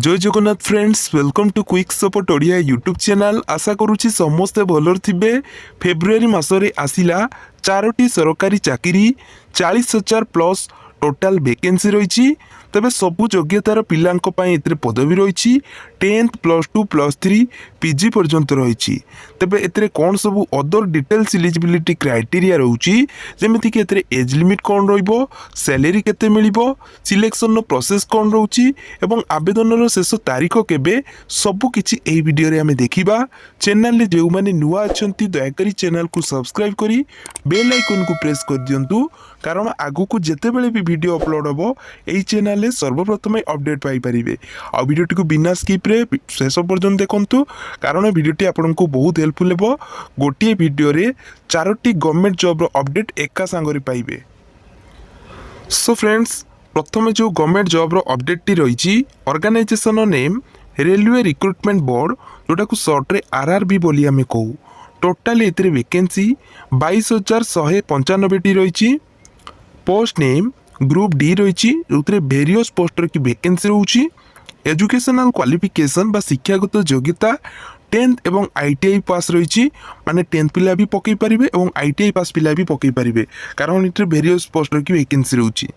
जय Jagannath friends welcome to quick support Odia YouTube channel. आशा करुच्ची समस्ते भलर थे। फेब्रुआरी मासरे आसिला 4टी सरकारी चाकरी 40,000 प्लस टोटाल वैकेंसी रही। तेज सबु योग्यतार पिला पदवी रही 10th +2 +3 पीजी पर्यंत रही। तेज ए कौन सब अदर डिटेल्स इलिजिबिलिटी क्राइटेरिया रोची जमीक एज लिमिट कौन रैलेरी केते मिलिबो सिलेक्शन प्रोसेस कौन रोची एवं आवेदन शेष तारीख केबे सबकिछि एही वीडियो रे आमे देखिबा। चैनल रे जो माने नुआ अछंती दयाकरी चैनल को सब्सक्राइब करी बेल आइकन को प्रेस कर दियंतु, कारण आगु को जेते बेले भी वीडियो अपलोड होबो एही चैनल रे सर्वप्रथम अपडेट पाई परिबे। आ वीडियोटी को बिना स्किप रे शेष पर्यंत देखंतु, कारण वीडियोटी आपनको बहुत हेल्पफुल हेबो। गोटिए वीडियो रे 4टी गवर्नमेंट जॉब रो अपडेट एका संगरे पाइबे। सो फ्रेंड्स, प्रथम जो गवर्नमेंट जॉब रो अपडेट टी रही organisation name railway recruitment board, जोटा को शॉर्ट रे आरआरबी बोली आमे कहू। टोटाल एतरे वैकेंसी 22,195 टी रही। पोस्ट नेम ग्रुप डी रही, जो वेरियस पोस्टर की वैकेंसी रोची। एजुकेशनल क्वालिफिकेशन बा शिक्षागत योग्यता 10th एवं ITI पास रही, माने 10th पिला भी पकई पारिबे एवं ITI पास पिला भी पकई पारिबे, कारण इतरे वेरियस पोस्टर की वैकेंसी रोची।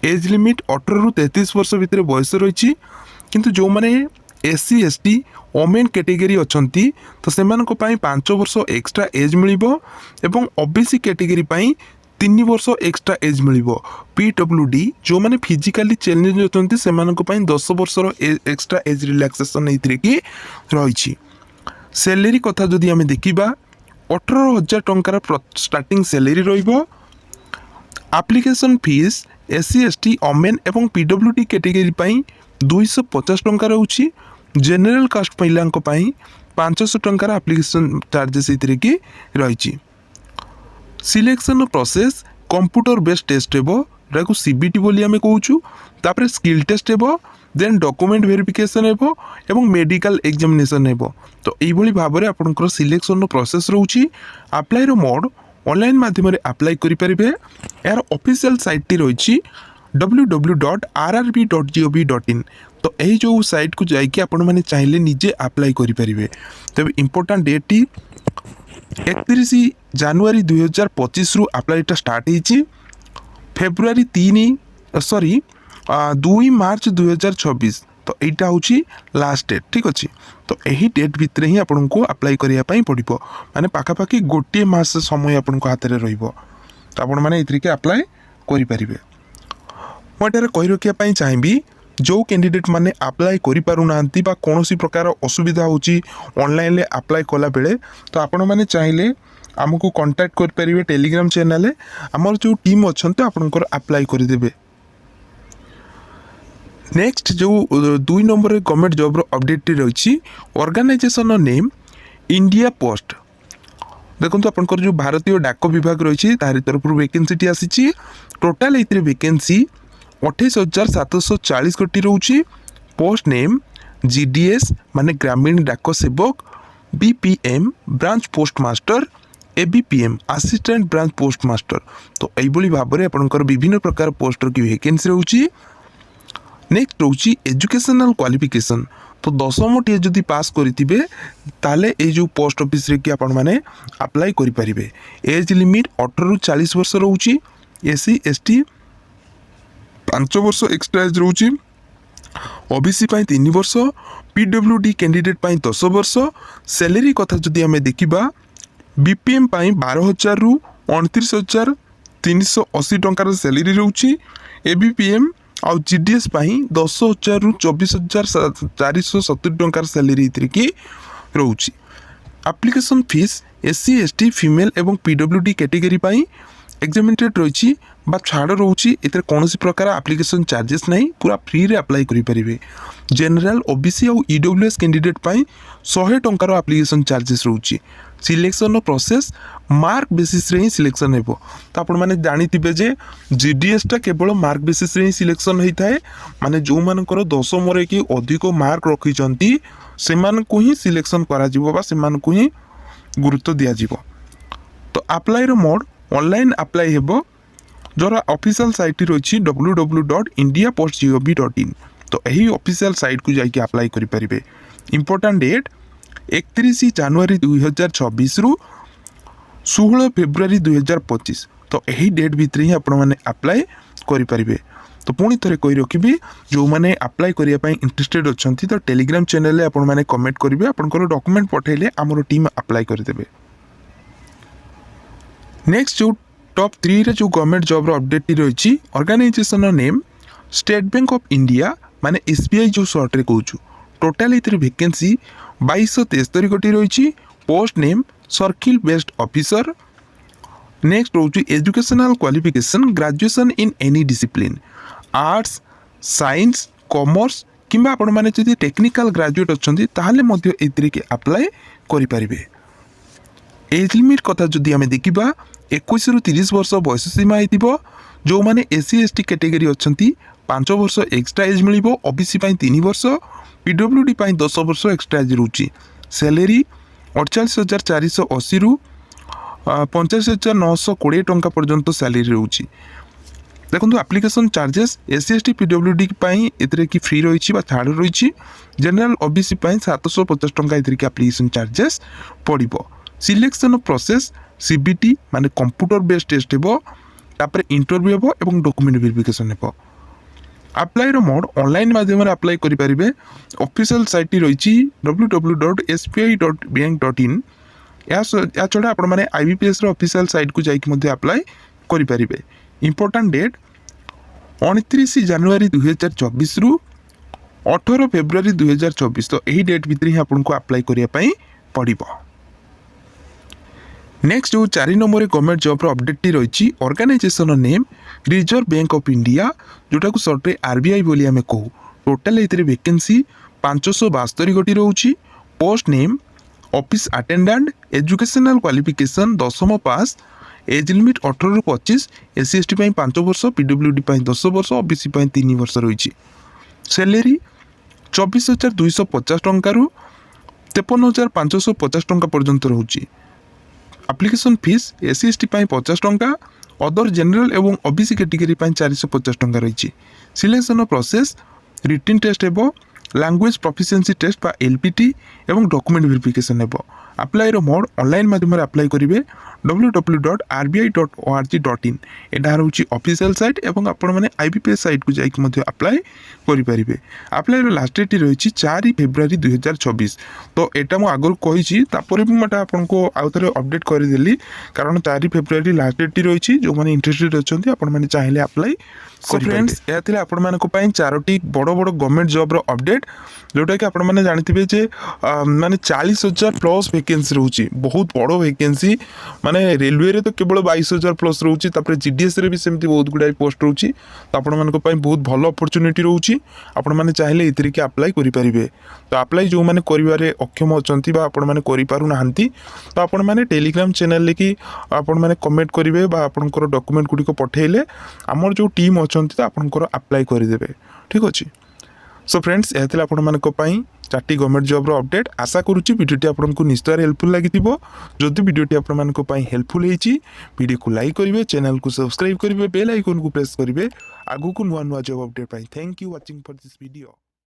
एज लिमिट 18 रु 33 वर्ष भितर बयस रही। किंतु जो माने SC ST ओमेन कैटेगरी अछंती तो सेमानक पई 5 वर्ष एक्स्ट्रा एज मिलिबो एवं OBC कैटेगरी पई 3 वर्ष एक्स्ट्रा एज मिलिबो। PWD जो माने फिजिकली चैलेंज अछंती सेमानक पई 10 वर्षर एक्स्ट्रा एज रिलैक्सेशन एथिरे की रही। सैलरी कथा जदि आमे देखिबा 18,000 टंकार स्टार्टिंग सैलरी रहिबो। Application fees SC ST women एवं PWD कैटेगरी पई 250 टंका रहउची। जनरल कास्ट पिलांक पई 500 टंकार एप्लिकेशन चार्जेस एथिरे की रही। Selection process computer based test हेबो, जाको CBT बोली आमे कहूछु। तापर स्किल टेस्ट हेबो, देन डॉक्यूमेंट वेरिफिकेशन हेबो एवं मेडिकल एग्जामिनेशन हेबो। तो एई भली भाबरे आपनकर सिलेक्शन प्रोसेस रहउची। अप्लाई रो मोड ऑनलाइन माध्यम रे अप्लाई करि परिबे। यार ऑफिशियल साइट टी रहिछि www.rrb.gov.in। तो यही जो साइट को जाइए आपण मैंने चाहिए निजे अप्लाई करें। तब इम्पोर्टाट डेट टी 31 जनवरी 2025 रु अप्लाईटा स्टार्ट होती। फेब्रुआरी 2 मार्च 2026 तो यहाँ हूँ लास्ट डेट। ठीक अच्छे, तो यही डेट भितर ही आपन को अप्लाई करने पड़ो, माने पाखापाखि गोटे मास समय आपन को हाथ में रहिबो। तो आपण मैंने ये अप्लाई करें। मुझे कही रखापी चाहिए जो कैंडिडेट माने अप्लाई करि पारु नांती बा कोनोसी प्रकार असुविधा होची ऑनलाइन ले अप्लाई कला बेले, तो आपण माने चाहिए आमको कांटेक्ट कर परिबे टेलीग्राम चैनल रे। हमर जो टीम अछंते आपनकर अप्लाई करि देबे। नेक्स्ट जो 2 नंबर गवर्नमेंट जॉब रो अपडेट रही ऑर्गेनाइजेशन नेम इंडिया पोस्ट। देखो आपनकर जो भारतीय डाक विभाग रही तारी तरफ वैकेंसी आसी। टोटाल एतरे वैकेंसी 28,740 कोटी रोची। पोस्ट नेम GDS माने ग्रामीण डाक सेवक, BPM branch post master, ABPM assistant branch post master. तो यही भाव में आपनकर विभिन्न प्रकार पोस्टर की वैकेंसी रोची। नेक्स्ट रोची एजुकेशनल क्वालिफिकेशन। तो 10वीं टी जदि पास करिथिबे ताले ए जो पोस्ट ऑफिस रे कि आपण माने अप्लाई करि परिबे। एज लिमिट 18 रु 40 वर्ष रोची। SC ST 5 वर्ष एक्स्ट्रा एज रोची। OBC पाई 3 वर्ष, PWD कैंडिडेट पाई 10 वर्ष। सैलरी कथा जदि हमें देखिबा BPM पाई 12,000 रु 29,380 टंकार सैलरी रोची। ABPM आउ GDS पाई 10,000 रु 24,470 टंकार सैलरी की रोची। Application fees SC ST female एवं PWD कैटेगरी पाई एग्जामिनेटेड रही बा छाड़ रोची। एतर कोनोसी प्रकार एप्लिकेशन चार्जेस नहीं, पूरा फ्री रे अप्लाई करि परिबे। जनरल OBC और EWS कैंडिडेट पाई 100 टंकार एप्लिकेशन चार्जेस रोची। सिलेक्शन प्रोसेस मार्क बेसिस रे ही सिलेक्शन हेबो। तो आपण माने जानिथिबे जे GDS टा केवल मार्क बेसिस रे ही सिलेक्शन होता है, माने जो मानकर 10वीं रे कि अधिक मार्क रखिचंती सेमान को ही सिलेक्शन करा जिवो बा सेमान को ही गुरुत्व दिया जिवो। तो अप्लाई रो मोड ऑनलाइन अप्लाई हेबो, जरा ऑफिशियल साइट रही www.indiapost.gov.in। तो यही ऑफिशियल साइट को जाइए अप्लाई करें। इंपोर्टाट डेट 31 जनवरी 2026 रु 16 फेब्रुआरी 2025। तो यही डेट भितर ही आपण मैंने अप्लाई करें। तो पुणी थे कही रखी जो मैंने अप्लाई करने इंटरेस्टेड अच्छा तो टेलीग्राम चैनल आपण मैंने कमेंट करेंगे आपंकर डॉक्यूमेंट पठेले आमर टीम अप्लाई करदे। नेक्स्ट जो टॉप 3 रे जो गवर्नमेंट जॉब अपडेट रही organisation name State Bank of India माने एसबीआई जो सर्ट रे कहूँ टोटाल ये वैकेंसी 2273 गोटी रही। Post name circle based officer. Next रोची educational qualification graduation in any discipline arts science commerce किंबा आपण माने जदि टेक्निकल ग्रेजुएट अच्छी ताहले मध्य एतिरे अप्लाई करें। एज लिमिट कथा जदि आमे देखिबा 21 रु 30 वर्ष बयस सीमा होइतिबो। जो माने एससी एसटी कैटेगरी अच्छी 5 वर्ष एक्सट्रा एज मिलिबो। ओबीसी 3 वर्ष पीडब्ल्यूडी 10 वर्ष एक्सट्रा एज रोची। सैलरी 48,480 रु 85,920 टंका पर्यंत सैलरी रोची। देखो application charges SC ST PWD एथिरे की फ्री रही छाड़ रही। जनरल ओबीसी 750 टंका एथिरे एप्लिकेशन चार्जेस पड़ो। सिलेक्शन प्रोसेस सीबीटी माने कंप्यूटर बेस्ड टेस्ट हेबो तापर इंटरव्यू हेबो एवं डॉक्यूमेंट वेरिफिकेशन हेबो। अप्लाई रो मोड ऑनलाइन माध्यम रे अप्लाई करि परिबे। ऑफिशियल साइट रही www.sbi.bank.in। या छड़ा आपण माने आईबीपीएस रो ऑफिशियल साइट को जाइक मध्ये अप्लाई करि परिबे। इंपोर्टेंट डेट 29 जनवरी 2024 रु 18 फेब्रुआरी 2024। तो यही डेट भितर ही आपन को अप्लाई करिया पई पड़िबो। नेक्स्ट जो 4 नंबर गवर्नमेंट जॉब अपडेट रही organisation name Reserve Bank of India जोटा को सर्ट रे आरबीआई बोली आमे कहू। टोटाल ये वैकेंसी 572 गोटी रही। Post name office attendant. Educational qualification 10th पास। एज लिमिट 18 रु 25। एससी एसटी 5 वर्ष पीडब्ल्यूडी 10 वर्ष ओबीसी 3 वर्ष रही। सैलरी 24,250 टंका रु 53,550 टंका पर्यंत रही। एप्लिकेशन फीस एससी एसटी 50 टंका अदर जनरल एवं ओबीसी कैटेगरी 450 टंका रही। सिलेक्शन प्रोसेस रिटन टेस्ट हेबो लैंग्वेज प्रोफिशिएंसी टेस्ट बा एलपीटी एवं डॉक्यूमेंट वेरिफिकेशन हेबो। अप्लाई रो मोड ऑनलाइन माध्यम रे अप्लाई करिवे www.rbi.org.in। एटा होची ऑफिशियल साइट एवं आपण माने आईबीपीएस साइट को जाइक मध्ये अप्लाई करि परिबे। अप्लाई रो लास्ट डेट रही 4 फेब्रुआरी 2024। तो एटा मु आगु कहि छी तापर भी मटा आपन को आउथरे अपडेट कर देली कारण 4 फेब्रुआरी लास्ट डेट रही। जो माने इंटरेस्टेड अछंती आपण माने चाहिले अप्लाई करि। फ्रेंड्स या थिले आपण माने को पई 4टी बड़ बड़ गवर्नमेंट जॉब रो अपडेट जोटा कि आपण माने जानिथिबे जे माने 40,000 प्लस वैकेंसी रहउची। बहुत बड़ वैकेंसी माने रेलवे रे तो केवल 22,000 प्लस रहउची। तापर जीडीएस रे भी सेमती बहुत गुडाई पोस्ट रहउची। तो आपण माने को पई बहुत भलो अपॉर्चुनिटी रहउची। आपण माने चाहिले इतरी के अप्लाई करि परिबे। तो अप्लाई जो माने करिवारे अक्षम अछंती बा आपण माने करि पारु नाहंती तो आपण माने टेलीग्राम चैनल ले कि आपण माने कमेंट करिवे बा आपनकर डॉक्यूमेंट गुडी को पठेइले हमर जो टीम अछंती तो आपनकर अप्लाई करि देबे। ठीक अछि। सो फ्रेंड्स एथिला आपण माने को पई 4टी गवर्नमेंट जॉब रो अपडेट आशा करूची वीडियोटी आपनको निश्चय हेल्पफुल लागिथिबो। जदि वीडियोटी आपण माने को पई हेल्पफुल हेची वीडियो को लाइक करिवे चैनल को सब्सक्राइब करिवे बेल आइकन को प्रेस करिवे आगु को नुवा नुवा जॉब अपडेट पई। Thank you watching for this video.